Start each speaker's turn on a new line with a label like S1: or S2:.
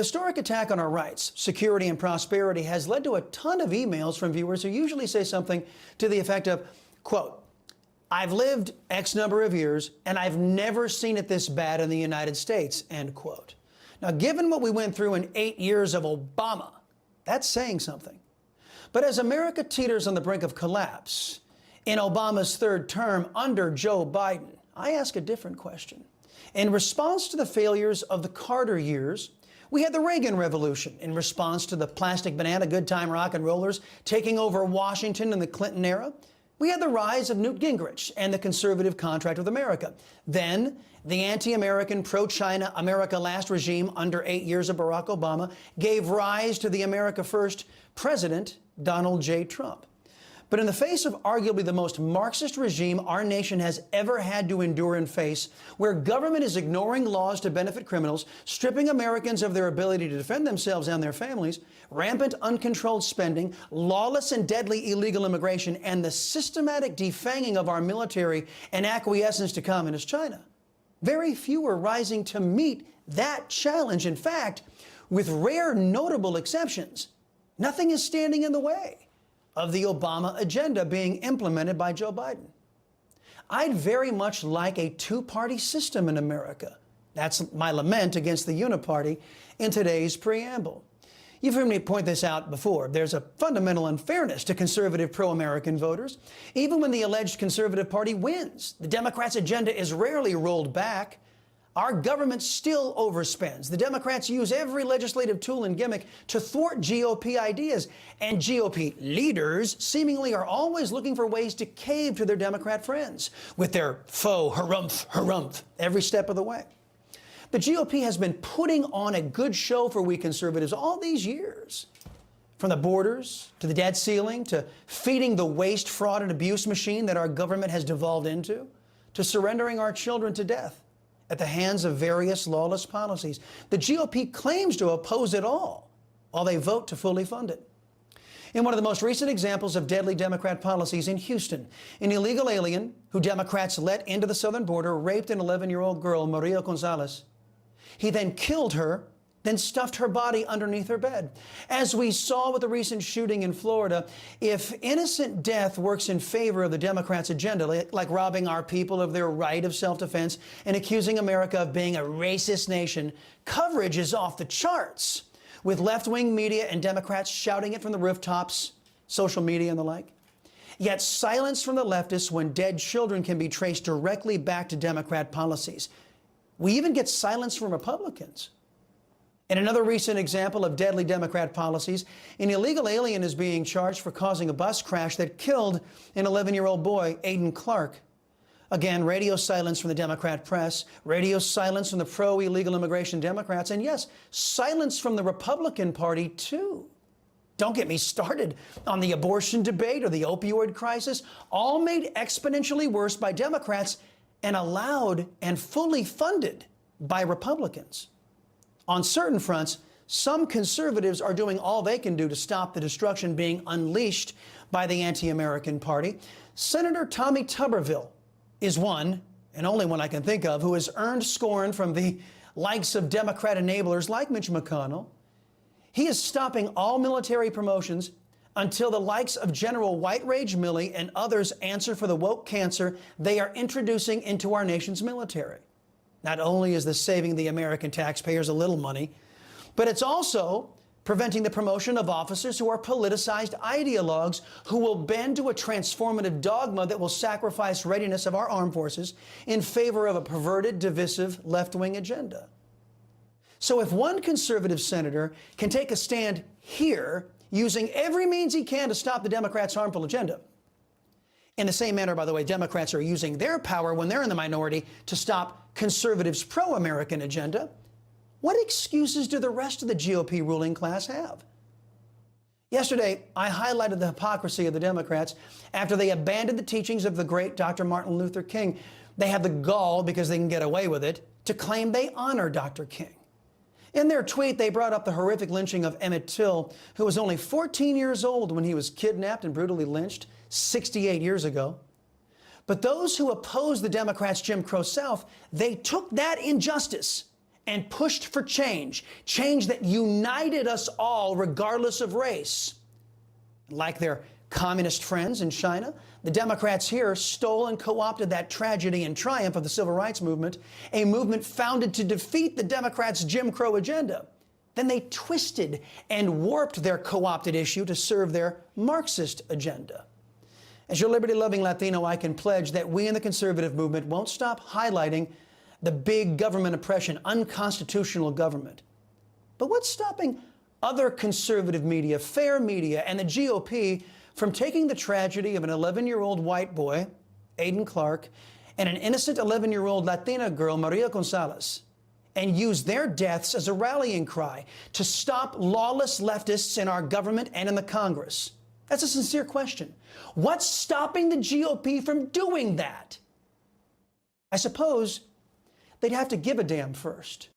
S1: historic attack on our rights, security, and prosperity has led to a ton of emails from viewers who usually say something to the effect of, quote, "I've lived X number of years and I've never seen it this bad in the United States," end quote. Now, given what we went through in 8 years of Obama, that's saying something. But as America teeters on the brink of collapse in Obama's third term under Joe Biden, I ask a different question. In response to the failures of the Carter years, we had the Reagan Revolution. In response to the plastic banana good time rock and rollers taking over Washington in the Clinton era, we had the rise of Newt Gingrich and the conservative contract with America. Then, the anti-American, pro-China, America Last regime under 8 years of Barack Obama gave rise to the America First President, Donald J. Trump. But in the face of arguably the most Marxist regime our nation has ever had to endure and face, where government is ignoring laws to benefit criminals, stripping Americans of their ability to defend themselves and their families, rampant uncontrolled spending, lawless and deadly illegal immigration, and the systematic defanging of our military and acquiescence to communist China, very few are rising to meet that challenge. In fact, with rare notable exceptions, nothing is standing in the way of the Obama agenda being implemented by Joe Biden. I'd very much like a two-party system in America. That's my lament against the uniparty in today's preamble. You've heard me point this out before. There's a fundamental unfairness to conservative pro-American voters. Even when the alleged conservative party wins, the Democrats' agenda is rarely rolled back. Our government still overspends. The Democrats use every legislative tool and gimmick to thwart GOP ideas, and GOP leaders seemingly are always looking for ways to cave to their Democrat friends with their faux harumph every step of the way. The GOP has been putting on a good show for we conservatives all these years. From the borders, to the debt ceiling, to feeding the waste, fraud, and abuse machine that our government has devolved into, to surrendering our children to death at the hands of various lawless policies. The GOP claims to oppose it all, while they vote to fully fund it. In one of the most recent examples of deadly Democrat policies in Houston, an illegal alien who Democrats let into the southern border raped an 11-year-old girl, Maria Gonzalez. He then killed her, then stuffed her body underneath her bed. As we saw with the recent shooting in Florida, if innocent death works in favor of the Democrats' agenda, like robbing our people of their right of self-defense and accusing America of being a racist nation, coverage is off the charts, with left-wing media and Democrats shouting it from the rooftops, social media and the like. Yet silence from the leftists when dead children can be traced directly back to Democrat policies. We even get silence from Republicans. In another recent example of deadly Democrat policies, an illegal alien is being charged for causing a bus crash that killed an 11-year-old boy, Aiden Clark. Again, radio silence from the Democrat press, radio silence from the pro-illegal immigration Democrats, and yes, silence from the Republican Party, too. Don't get me started on the abortion debate or the opioid crisis, all made exponentially worse by Democrats and allowed and fully funded by Republicans. On certain fronts, some conservatives are doing all they can do to stop the destruction being unleashed by the anti-American party. Senator Tommy Tuberville is one, and only one I can think of, who has earned scorn from the likes of Democrat enablers like Mitch McConnell. He is stopping all military promotions until the likes of General White Rage Milley and others answer for the woke cancer they are introducing into our nation's military. Not only is this saving the American taxpayers a little money, but it's also preventing the promotion of officers who are politicized ideologues who will bend to a transformative dogma that will sacrifice readiness of our armed forces in favor of a perverted, divisive, left-wing agenda. So if one conservative senator can take a stand here, using every means he can to stop the Democrats' harmful agenda, in the same manner, by the way, Democrats are using their power when they're in the minority to stop conservatives' pro-American agenda, what excuses do the rest of the GOP ruling class have? Yesterday, I highlighted the hypocrisy of the Democrats after they abandoned the teachings of the great Dr. Martin Luther King. They have the gall, because they can get away with it, to claim they honor Dr. King. In their tweet, they brought up the horrific lynching of Emmett Till, who was only 14 years old when he was kidnapped and brutally lynched 68 years ago. But those who oppose the Democrats' Jim Crow South, they took that injustice and pushed for change, change that united us all regardless of race. Like their communist friends in China, the Democrats here stole and co-opted that tragedy and triumph of the civil rights movement, a movement founded to defeat the Democrats' Jim Crow agenda. Then they twisted and warped their co-opted issue to serve their Marxist agenda. As your liberty-loving Latino, I can pledge that we in the conservative movement won't stop highlighting the big government oppression, unconstitutional government. But what's stopping other conservative media, fair media, and the GOP from taking the tragedy of an 11-year-old white boy, Aiden Clark, and an innocent 11-year-old Latina girl, Maria Gonzalez, and use their deaths as a rallying cry to stop lawless leftists in our government and in the Congress? That's a sincere question. What's stopping the GOP from doing that? I suppose they'd have to give a damn first.